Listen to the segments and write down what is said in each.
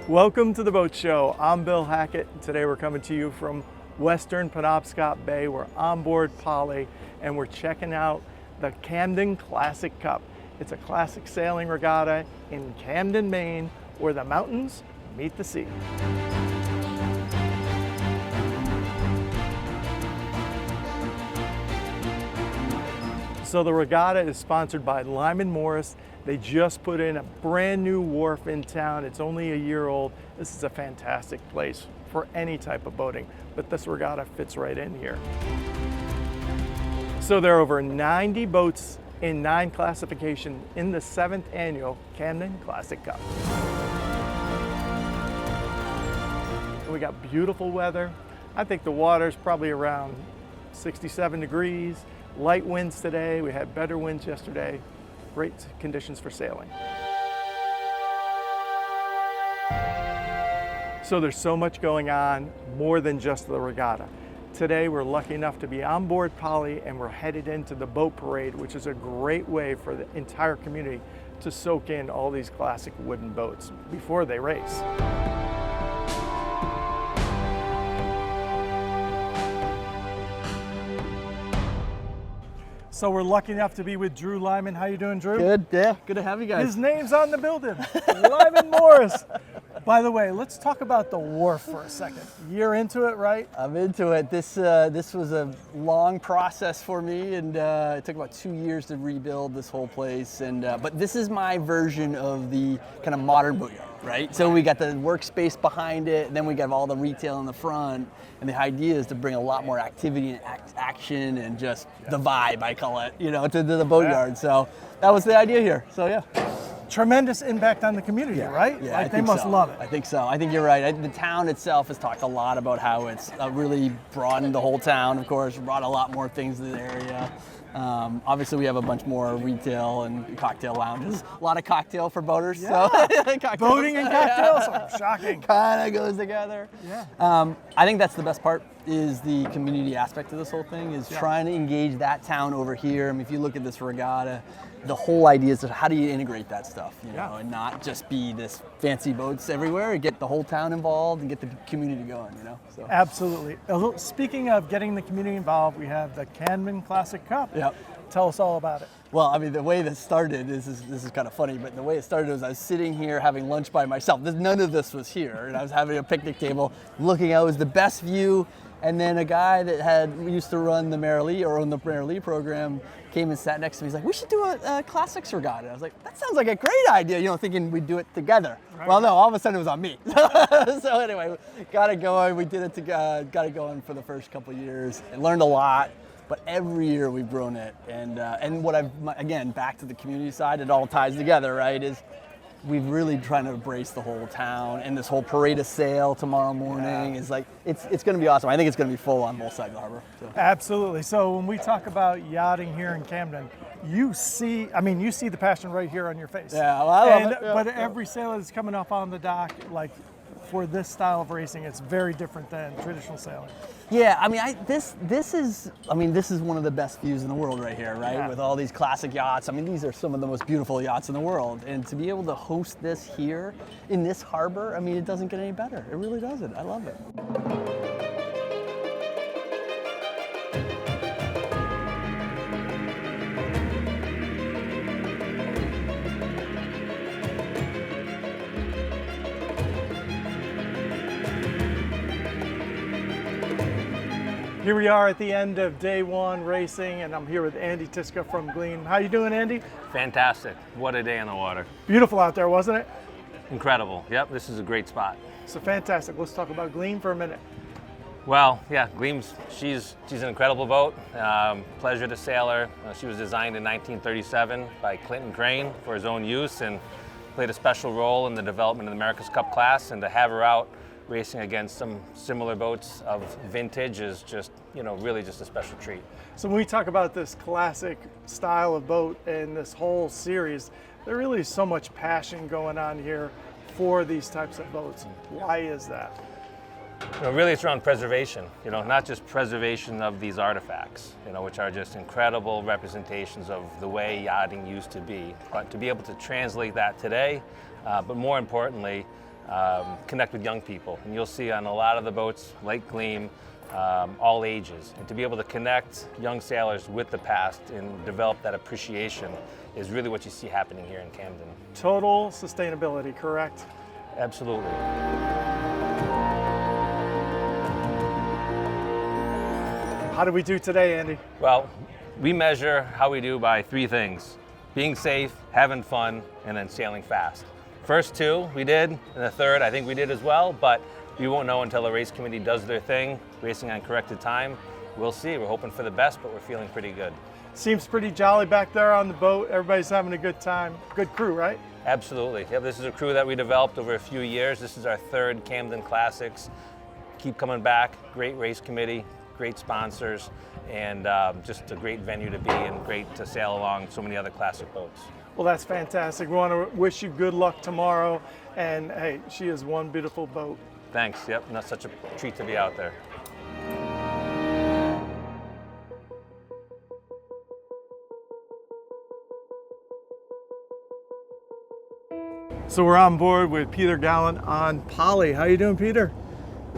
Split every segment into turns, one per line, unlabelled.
Welcome to the Boat Show. I'm Bill Hackett, and today we're coming to you from Western Penobscot Bay. We're on board Polly, and we're checking out the Camden Classic Cup. It's a classic sailing regatta in Camden, Maine, where the mountains meet the sea. So the regatta is sponsored by Lyman Morse. They just put in a brand new wharf in town. It's only a year old. This is a fantastic place for any type of boating, but this regatta fits right in here. So there are over 90 boats in 9 classifications in the 7th annual Camden Classic Cup. We got beautiful weather. I think the water's probably around 67 degrees. Light winds today. We had better winds yesterday. Great conditions for sailing. So there's so much going on, more than just the regatta. Today we're lucky enough to be on board Polly, and we're headed into the boat parade, which is a great way for the entire community to soak in all these classic wooden boats before they race. So we're lucky enough to be with Drew Lyman. How you doing, Drew?
Good, yeah, good to have you guys.
His name's on the building, Lyman Morse. By the way, let's talk about the wharf for a second. You're into it, right?
I'm into it. This was a long process for me, and it took about 2 years to rebuild this whole place. And but this is my version of the kind of modern boatyard, right? So we got the workspace behind it, and then we got all the retail in the front. And the idea is to bring a lot more activity and action and just the vibe, I call it, to the boatyard. Yeah. So that was the idea here. So yeah.
Tremendous impact on the community, right?
Yeah,
like they must love it.
I think so. I think you're right. The town itself has talked a lot about how it's really broadened the whole town, of course, brought a lot more things to the area. Obviously, we have a bunch more retail and cocktail lounges. A lot of cocktail for boaters.
Yeah.
So
boating and cocktails, shocking.
Kind of goes together.
Yeah.
I think that's the best part, is the community aspect of this whole thing, is trying to engage that town over here. I mean, if you look at this regatta, the whole idea is how do you integrate that stuff, and not just be this fancy boats everywhere, get the whole town involved and get the community going, So.
Absolutely. Speaking of getting the community involved, we have the Camden Classic Cup.
Yep.
Tell us all about it.
Well, I mean, the way this started, this is kind of funny, but the way it started was I was sitting here having lunch by myself. None of this was here, and I was having a picnic table, looking out. It was the best view, and then a guy that used to run the Merrily, or own the Merrily program, came and sat next to me. He's like, "We should do a classics regatta." I was like, "That sounds like a great idea," thinking we'd do it together. Right. Well, no, all of a sudden it was on me. So anyway, got it going. We did it got it going for the first couple of years, and learned a lot. But every year we've grown it, and what again, back to the community side, it all ties together, right? Is we've really trying to embrace the whole town, and this whole parade of sail tomorrow morning is like, it's going to be awesome. I think it's going to be full on both sides of the harbor. So.
Absolutely. So when we talk about yachting here in Camden, you see the passion right here on your face.
Yeah, well, I love it. Yeah,
but every sailor that's coming up on the dock, like for this style of racing, it's very different than traditional sailing.
Yeah, I mean, this is one of the best views in the world right here, right? Yeah. With all these classic yachts. I mean, these are some of the most beautiful yachts in the world. And to be able to host this here in this harbor, I mean, it doesn't get any better. It really doesn't. I love it.
Here we are at the end of day 1 racing, and I'm here with Andy Tiska from Gleam. How you doing, Andy?
Fantastic. What a day in the water.
Beautiful out there, wasn't it?
Incredible. Yep, this is a great spot.
So fantastic. Let's talk about Gleam for a minute.
Well, yeah, Gleam's, she's an incredible boat. Pleasure to sail her. She was designed in 1937 by Clinton Crane for his own use, and played a special role in the development of the America's Cup class, and to have her out racing against some similar boats of vintage is just, really just a special treat.
So when we talk about this classic style of boat and this whole series, there really is so much passion going on here for these types of boats. Why is that?
Really it's around preservation, not just preservation of these artifacts, which are just incredible representations of the way yachting used to be, but to be able to translate that today, but more importantly, connect with young people. And you'll see on a lot of the boats, like Gleam, all ages. And to be able to connect young sailors with the past and develop that appreciation is really what you see happening here in Camden.
Total sustainability, correct?
Absolutely.
How did we do today, Andy?
Well, we measure how we do by 3 things: being safe, having fun, and then sailing fast. First 2 we did, and the third I think we did as well, but we won't know until the race committee does their thing, racing on corrected time. We'll see. We're hoping for the best, but we're feeling pretty good.
Seems pretty jolly back there on the boat. Everybody's having a good time. Good crew, right?
Absolutely. Yep, this is a crew that we developed over a few years. This is our 3rd Camden Classics. Keep coming back. Great race committee, great sponsors, and just a great venue to be and great to sail along so many other classic boats.
Well, that's fantastic. We want to wish you good luck tomorrow. And hey, she is one beautiful boat.
Thanks. Yep, and that's such a treat to be out there.
So we're on board with Peter Gallant on Polly. How you doing, Peter?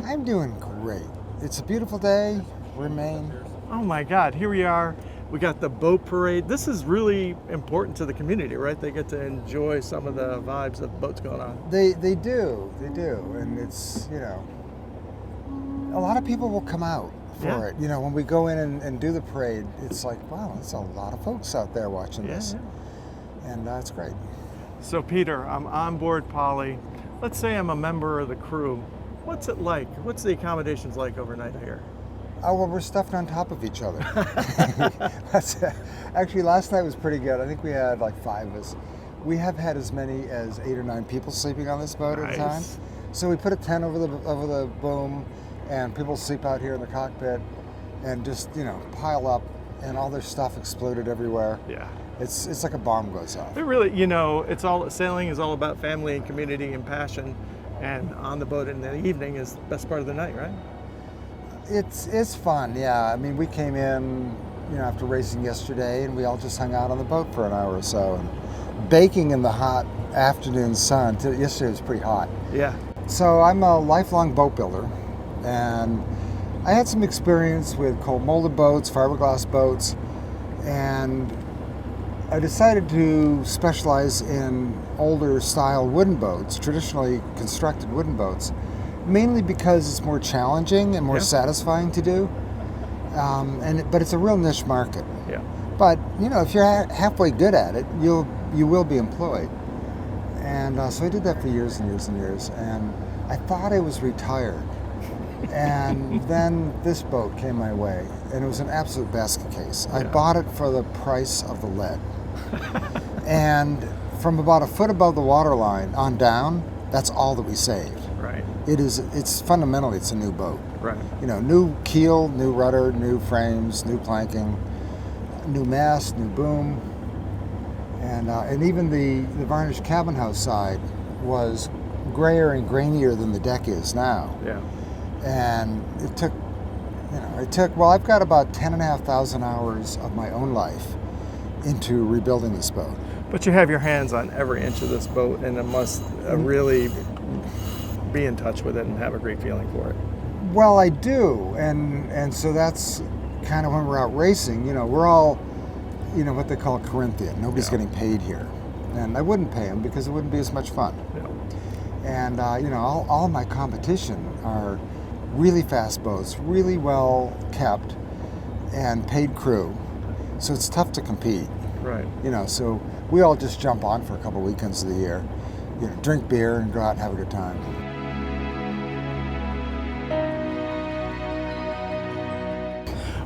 I'm doing great. It's a beautiful day. We're in Maine.
Oh my God, here we are. We got the boat parade. This is really important to the community, right? They get to enjoy some of the vibes of boats going on.
They do, and it's, you know, a lot of people will come out for it. You know, when we go in and do the parade, it's like, wow, there's a lot of folks out there watching this, and it's great.
So Peter, I'm on board Polly. Let's say I'm a member of the crew. What's it like? What's the accommodations like overnight here?
Oh, well, we're stuffed on top of each other. Actually, last night was pretty good. I think we had like 5 of us. We have had as many as 8 or 9 people sleeping on this boat at a time. So we put a tent over the boom, and people sleep out here in the cockpit, and just, you know, pile up, and all their stuff exploded everywhere.
Yeah.
It's like a bomb goes off.
It really, you know, sailing is all about family and community and passion, and on the boat in the evening is the best part of the night, right?
It's fun, yeah. I mean, we came in, you know, after racing yesterday, and we all just hung out on the boat for an hour or so, and baking in the hot afternoon sun. Yesterday was pretty hot.
Yeah.
So I'm a lifelong boat builder, and I had some experience with cold molded boats, fiberglass boats, and I decided to specialize in older style wooden boats, traditionally constructed wooden boats, mainly because it's more challenging and more satisfying to do. But it's a real niche market.
Yeah.
But you know, if you're halfway good at it, you will be employed. And so I did that for years and years and years. And I thought I was retired. And then this boat came my way, and it was an absolute basket case. I bought it for the price of the lead. And from about a foot above the waterline on down, that's all that we saved.
Right.
It's fundamentally, it's a new boat.
Right.
You know, new keel, new rudder, new frames, new planking, new mast, new boom, and even the varnished cabin house side was grayer and grainier than the deck is now.
Yeah.
And it took, well, I've got about 10,500 hours of my own life into rebuilding this boat.
But you have your hands on every inch of this boat, and it must really be in touch with it and have a great feeling for it.
Well, I do, and so that's kind of when we're out racing. You know, we're all, you know, what they call Corinthian. Nobody's getting paid here, and I wouldn't pay them because it wouldn't be as much fun.
Yeah.
And you know, all my competition are really fast boats, really well kept, and paid crew. So it's tough to compete.
Right.
You know, so we all just jump on for a couple weekends of the year, you know, drink beer and go out and have a good time.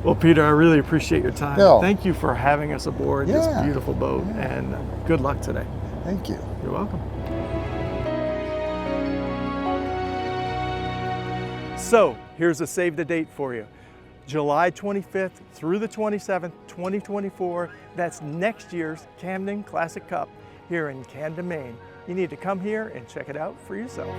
Well, Peter, I really appreciate your time.
Bill.
Thank you for having us aboard this beautiful boat, and good luck today.
Thank you.
You're welcome. So here's a save the date for you. July 25th through the 27th, 2024. That's next year's Camden Classic Cup here in Camden, Maine. You need to come here and check it out for yourself.